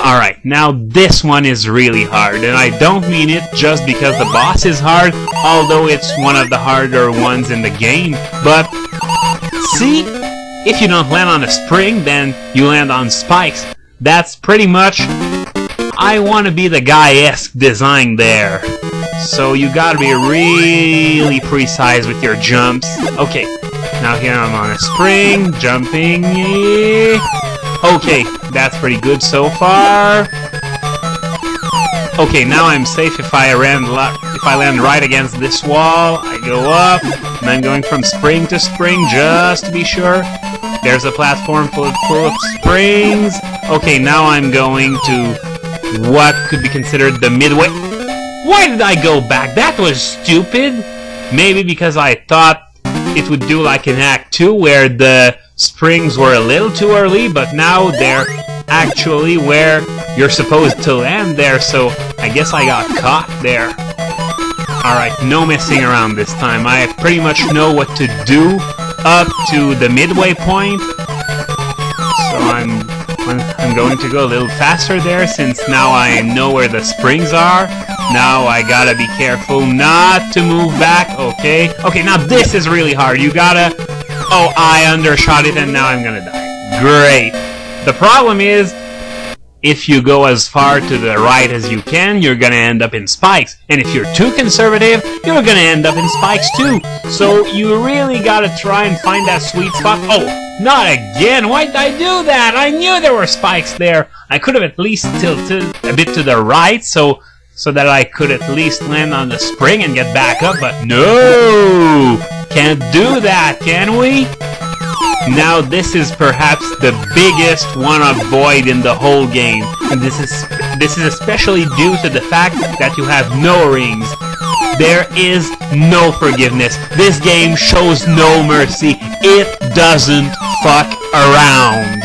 Alright, now this one is really hard, and I don't mean it just because the boss is hard, although it's one of the harder ones in the game, but see? If you don't land on a spring, then you land on spikes. That's pretty much... I want to be the guy-esque design there. So you gotta be really precise with your jumps. Okay, now here I'm on a spring, jumping. Okay, that's pretty good so far. Okay, now I'm safe if I land right against this wall. I go up, and I'm going from spring to spring just to be sure. There's a platform full of springs. Okay, now I'm going to what could be considered the midway. Why did I go back? That was stupid. Maybe because I thought it would do like in Act 2 where the springs were a little too early, but now they're actually where you're supposed to land there, so I guess I got caught there. Alright, no messing around this time. I pretty much know what to do up to the midway point. So I'm going to go a little faster there since now I know where the springs are. Now I gotta be careful not to move back, okay? Okay, now this is really hard. You gotta... Oh, I undershot it and now I'm gonna die. Great. The problem is, if you go as far to the right as you can, you're gonna end up in spikes. And if you're too conservative, you're gonna end up in spikes too. So you really gotta try and find that sweet spot. Oh! Not again! Why did I do that? I knew there were spikes there! I could have at least tilted a bit to the right so that I could at least land on the spring and get back up, but no! Can't do that, can we? Now this is perhaps the biggest one of Void in the whole game. And this is especially due to the fact that you have no rings. There is no forgiveness. This game shows no mercy. It doesn't fuck around.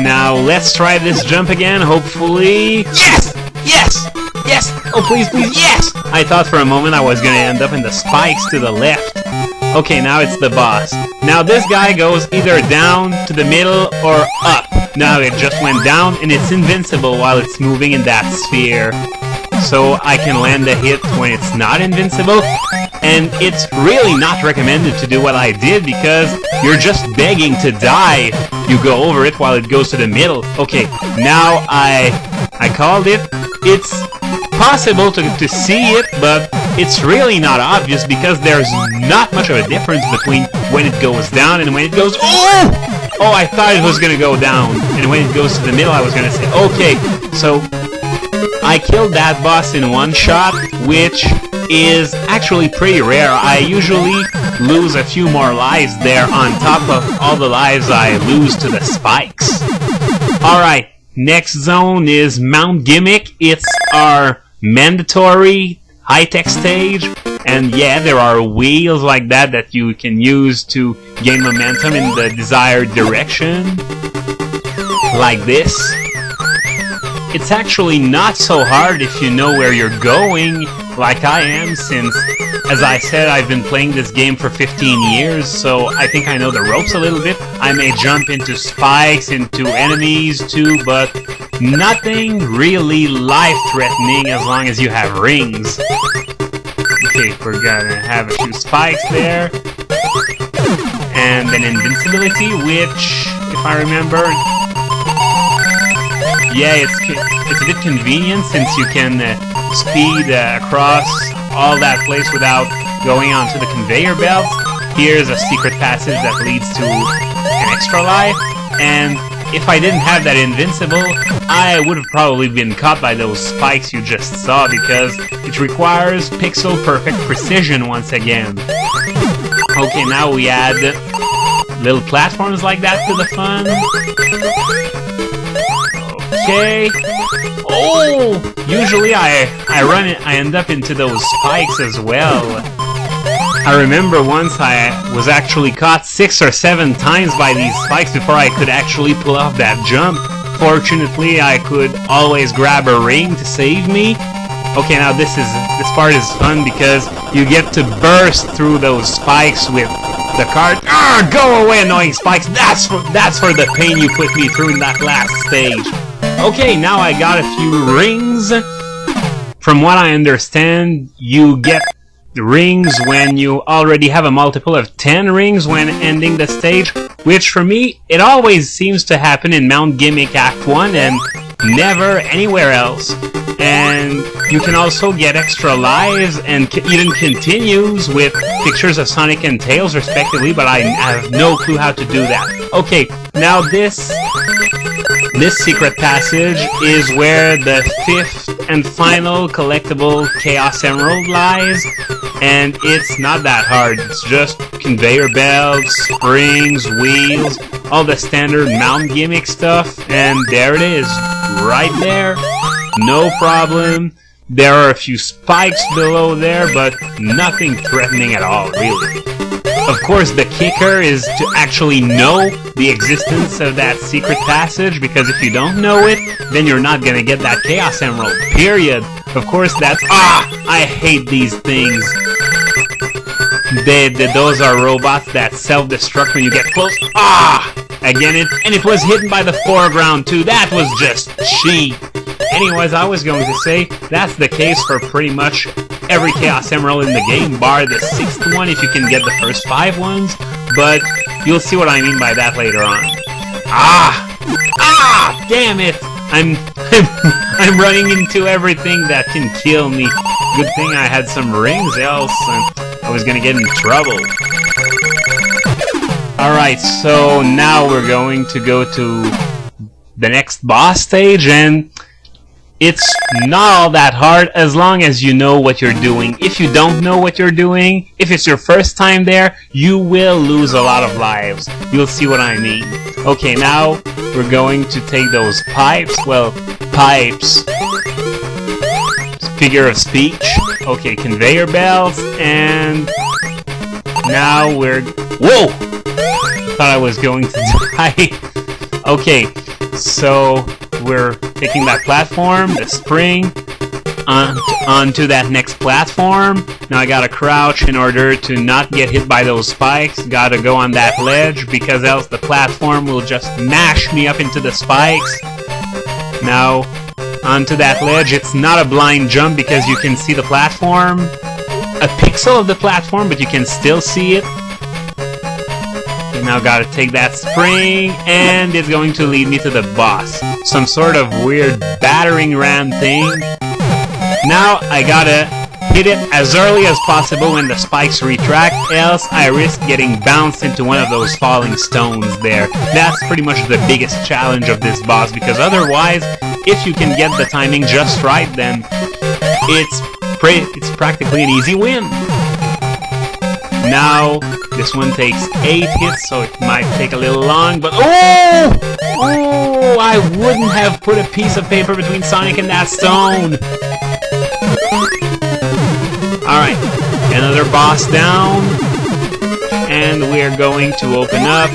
Now, let's try this jump again, hopefully... Yes! Yes! Yes! Oh, please, please, yes! I thought for a moment I was gonna end up in the spikes to the left. Okay, now it's the boss. Now this guy goes either down to the middle or up. Now it just went down and it's invincible while it's moving in that sphere. So I can land a hit when it's not invincible, and it's really not recommended to do what I did because you're just begging to die. You go over it while it goes to the middle. Okay, now I called it. It's possible to see it, but it's really not obvious because there's not much of a difference between when it goes down and when it goes... Oh! Oh, I thought it was gonna go down, and when it goes to the middle I was gonna say, okay, so... I killed that boss in one shot, which is actually pretty rare. I usually lose a few more lives there on top of all the lives I lose to the spikes. Alright, next zone is Mount Gimmick. It's our mandatory high-tech stage. And yeah, there are wheels like that you can use to gain momentum in the desired direction. Like this. It's actually not so hard if you know where you're going, like I am, since, as I said, I've been playing this game for 15 years, so I think I know the ropes a little bit. I may jump into spikes, into enemies too, but nothing really life-threatening as long as you have rings. Okay, we're gonna have a few spikes there. And an invincibility, which, if I remember... Yeah, it's a bit convenient since you can speed across all that place without going onto the conveyor belts. Here's a secret passage that leads to an extra life, and if I didn't have that invincible, I would have probably been caught by those spikes you just saw because it requires pixel-perfect precision once again. Okay, now we add little platforms like that to the fun. Okay. Oh! Usually I end up into those spikes as well. I remember once I was actually caught 6 or 7 times by these spikes before I could actually pull off that jump. Fortunately, I could always grab a ring to save me. Okay, now this part is fun because you get to burst through those spikes with the card. Go away, annoying spikes. That's for the pain you put me through in that last stage. Okay, now I got a few rings. From what I understand, you get rings when you already have a multiple of 10 rings when ending the stage, which for me, it always seems to happen in Mount Gimmick Act 1 and never anywhere else. And you can also get extra lives and even continues with pictures of Sonic and Tails respectively, but I have no clue how to do that. Okay, now this secret passage is where the 5th and final collectible Chaos Emerald lies, and it's not that hard. It's just conveyor belts, springs, wheels, all the standard Mount Gimmick stuff, and there it is, right there. No problem. There are a few spikes below there, but nothing threatening at all, really. Of course, the kicker is to actually know the existence of that secret passage, because if you don't know it, then you're not gonna get that Chaos Emerald, period. Of course, that's... I hate these things. Those are robots that self-destruct when you get close. Again, it was hidden by the foreground, too. That was just cheap. Anyways, I was going to say, that's the case for pretty much every Chaos Emerald in the game, bar the 6th one if you can get the first 5 ones, but you'll see what I mean by that later on. Damn it! I'm running into everything that can kill me. Good thing I had some rings, else I was gonna get in trouble. Alright, so now we're going to go to the next boss stage, and it's not all that hard as long as you know what you're doing. If you don't know what you're doing, if it's your first time there, you will lose a lot of lives. You'll see what I mean. Okay, now we're going to take those pipes. Well, pipes. Figure of speech. Okay, conveyor belts, and now we're... Whoa! Thought I was going to die. Okay, so we're taking that platform, the spring, onto that next platform. Now I gotta crouch in order to not get hit by those spikes. Gotta go on that ledge, because else the platform will just mash me up into the spikes. Now, onto that ledge. It's not a blind jump because you can see the platform. A pixel of the platform, but you can still see it. Now gotta take that spring, and it's going to lead me to the boss. Some sort of weird battering ram thing. Now I gotta hit it as early as possible when the spikes retract, else I risk getting bounced into one of those falling stones there. That's pretty much the biggest challenge of this boss, because otherwise, if you can get the timing just right, then it's practically an easy win. Now, this one takes 8 hits, so it might take a little long, but oh, I wouldn't have put a piece of paper between Sonic and that stone. Alright, another boss down, and we're going to open up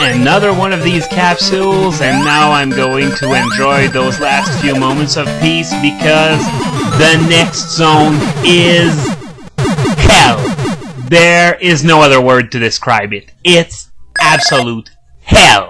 another one of these capsules, and now I'm going to enjoy those last few moments of peace, because the next zone is hell. There is no other word to describe it. It's absolute hell.